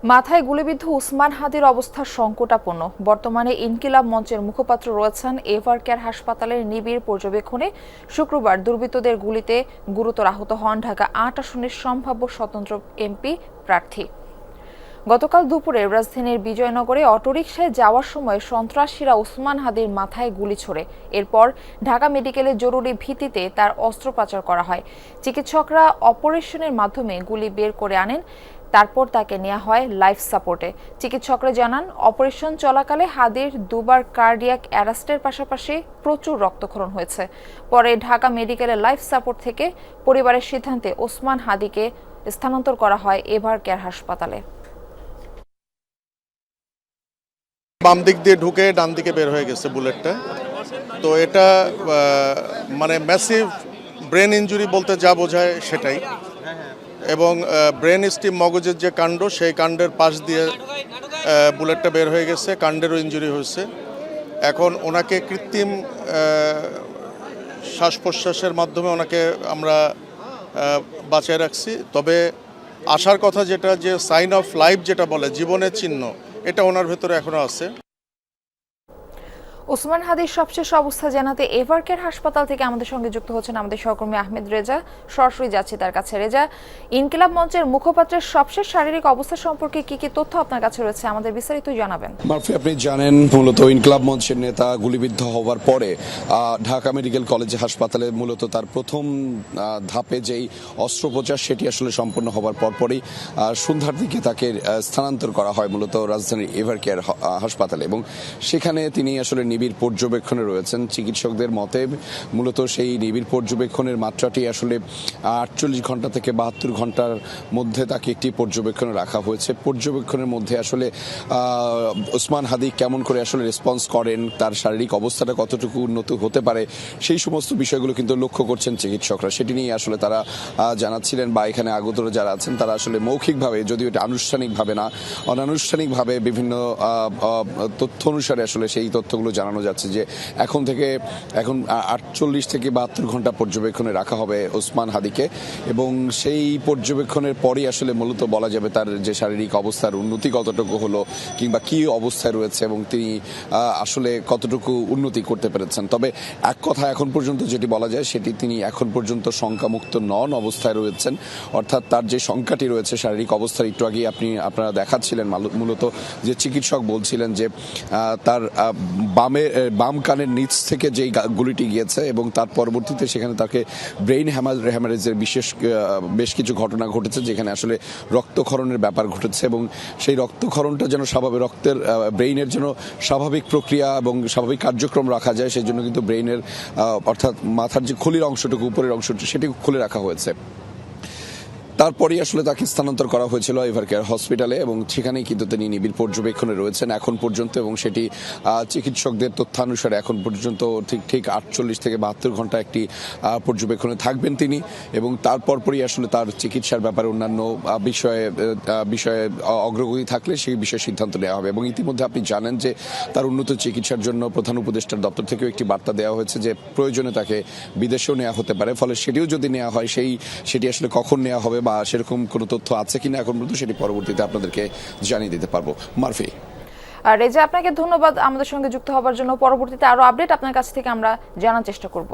মাথায় গুলিবিদ্ধ উসমান হাদির অবস্থা সংকটাপন্ন। বর্তমানে ইনকিলাব মঞ্চের মুখপাত্র রয়েছেন এভার কেয়ার হাসপাতালের নিবিড় পর্যবেক্ষণে। শুক্রবার দুর্বৃত্তদের গুলিতে গুরুতর আহত হন ঢাকা ৮ আসনের সম্ভাব্য স্বতন্ত্র এমপি প্রার্থী। গতকাল দুপুরে রাজধানীর বিজয়নগরে অটোরিকশায় যাওয়ার সময় সন্ত্রাসীরা উসমান হাদির মাথায় গুলি ছোড়ে। এরপর ঢাকা মেডিকেলে জরুরি ভিত্তিতে তার অস্ত্রোপচার করা হয়। চিকিৎসকরা অপারেশনের মাধ্যমে গুলি বের করে আনেন। তারপর তাকে নেওয়া হয় লাইফ সাপোর্টে। চিকিৎসকরা জানান, অপারেশন চলাকালে হাদির দুবার কার্ডিয়াক অ্যারেস্টের পাশাপাশি প্রচুর রক্তক্ষরণ হয়েছে। পরে ঢাকা মেডিকেলের লাইফ সাপোর্ট থেকে পরিবারের সিদ্ধান্তে ওসমান হাদিকে স্থানান্তর করা হয় এভার কেয়ার হাসপাতালে। বাম দিক দিয়ে ঢুকে ডান দিকে বের হয়ে গেছে বুলেটটা। তো এটা মানে ম্যাসিভ ব্রেন ইনজুরি বলতে যা বোঝায় সেটাই। এবং ব্রেন স্টিম মগজের যে কাণ্ড, সেই কাণ্ডের পাশ দিয়ে বুলেটটা বের হয়ে গেছে, কাণ্ডেরও ইনজুরি হয়েছে। এখন ওনাকে কৃত্রিম শ্বাস প্রশ্বাসের মাধ্যমে ওনাকে আমরা বাঁচিয়ে রাখছি। তবে আসার কথা যেটা, যে সাইন অফ লাইফ যেটা বলে, জীবনের চিহ্ন, এটা ওনার ভেতরে এখনো আছে। ওসমান হাদির সবশেষ অবস্থা জানাতে এভার কেয়ার হাসপাতাল থেকে আমাদের সঙ্গে যুক্ত হচ্ছেন আমাদের সহকর্মী আহমেদ রেজা। সরাসরি যাচ্ছি তার কাছে। রেজা, ইনকিলাব মঞ্চের মুখপাত্রের সবশেষ শারীরিক অবস্থা সম্পর্কে কি কি তথ্য আপনার কাছে রয়েছে, আমাদের বিস্তারিত জানাবেন। মারফি, আপনি জানেন মূলত ইনকিলাব মঞ্চের নেতা গুলিবিদ্ধ হওয়ার পরে ঢাকা মেডিকেল কলেজ হাসপাতালে মূলত তার প্রথম ধাপে যেই অস্ত্রোপচার সেটি আসলে সম্পন্ন হওয়ার পরপরই সন্ধ্যার দিকে তাকে স্থানান্তর করা হয় মূলত রাজধানীর এভার কেয়ার হাসপাতালে, এবং সেখানে তিনি আসলে নিবিড় পর্যবেক্ষণে রয়েছেন। চিকিৎসকদের মতে মূলত সেই নিবিড় পর্যবেক্ষণের মাত্রাটি আসলে 48 ঘন্টা থেকে 72 ঘন্টার মধ্যে তাকে একটি পর্যবেক্ষণে রাখা হয়েছে। পর্যবেক্ষণের মধ্যে আসলে ওসমান হাদি কেমন করে আসলে রেসপন্স করেন, তার শারীরিক অবস্থাটা কতটুকু উন্নত হতে পারে, সেই সমস্ত বিষয়গুলো কিন্তু লক্ষ্য করছেন চিকিৎসকরা। সেটি নিয়ে আসলে তারা জানাচ্ছিলেন, বা এখানে আগতরা যারা আছেন তারা আসলে মৌখিকভাবে, যদিও এটা আনুষ্ঠানিকভাবে না, অনানুষ্ঠানিকভাবে বিভিন্ন তথ্য অনুসারে আসলে সেই তথ্যগুলো জানানো যাচ্ছে যে এখন 48 থেকে 72 ঘন্টা পর্যবেক্ষণে রাখা হবে ওসমান হাদিকে, এবং সেই পর্যবেক্ষণের পরই আসলে মূলত বলা যাবে তার যে শারীরিক অবস্থার উন্নতি কতটুকু হলো, কিংবা কি অবস্থায় রয়েছে এবং তিনি আসলে কতটুকু উন্নতি করতে পেরেছেন। তবে এক কথা এখন পর্যন্ত যেটি বলা যায় সেটি, তিনি এখন পর্যন্ত শঙ্কামুক্ত নন অবস্থায় রয়েছেন। অর্থাৎ তার যে শঙ্কাটি রয়েছে শারীরিক অবস্থার, একটু আগে আপনারা দেখাচ্ছিলেন মূলত যে চিকিৎসক বলছিলেন যে তার বাম কানের নিচ থেকে যেই গুলিটি গিয়েছে এবং তার পরবর্তীতে সেখানে তাকে ব্রেইন হ্যামারেজের বেশ কিছু ঘটনা ঘটেছে, যেখানে আসলে রক্তক্ষরণের ব্যাপার ঘটেছে, এবং সেই রক্তক্ষরণটা যেন রক্তের ব্রেইনের যেন স্বাভাবিক প্রক্রিয়া এবং স্বাভাবিক কার্যক্রম রাখা যায়, সেই জন্য কিন্তু ব্রেইনের অর্থাৎ মাথার যে খুলির অংশটুকু, উপরের অংশটুকু, সেটি খুলে রাখা হয়েছে। তারপরেই আসলে তাকে স্থানান্তর করা হয়েছিল এভার কেয়ার হসপিটালে, এবং সেখানেই কিন্তু তিনি নিবিড় পর্যবেক্ষণে রয়েছেন এখন পর্যন্ত, এবং সেটি চিকিৎসকদের তথ্যানুসারে এখন পর্যন্ত ঠিক 48 থেকে 72 ঘন্টা একটি পর্যবেক্ষণে থাকবেন তিনি, এবং তারপরই আসলে তার চিকিৎসার ব্যাপারে অন্যান্য বিষয়ে অগ্রগতি থাকলে সেই বিষয়ে সিদ্ধান্ত নেওয়া হবে। এবং ইতিমধ্যে আপনি জানেন যে তার উন্নত চিকিৎসার জন্য প্রধান উপদেষ্টার দপ্তর থেকেও একটি বার্তা দেওয়া হয়েছে যে প্রয়োজনে তাকে বিদেশেও নেওয়া হতে পারে। ফলে সেটিও যদি নেওয়া হয়, সেটি আসলে কখন নেওয়া হবে বা সেরকম কোনো তথ্য আছে কিনা এখন পর্যন্ত, সেটি পরবর্তীতে আপনাদেরকে জানিয়ে দিতে পারবো। মারফি। রেজা, আপনাকে ধন্যবাদ আমাদের সঙ্গে যুক্ত হওয়ার জন্য। পরবর্তীতে আরো আপডেট আপনার কাছ থেকে আমরা জানার চেষ্টা করব।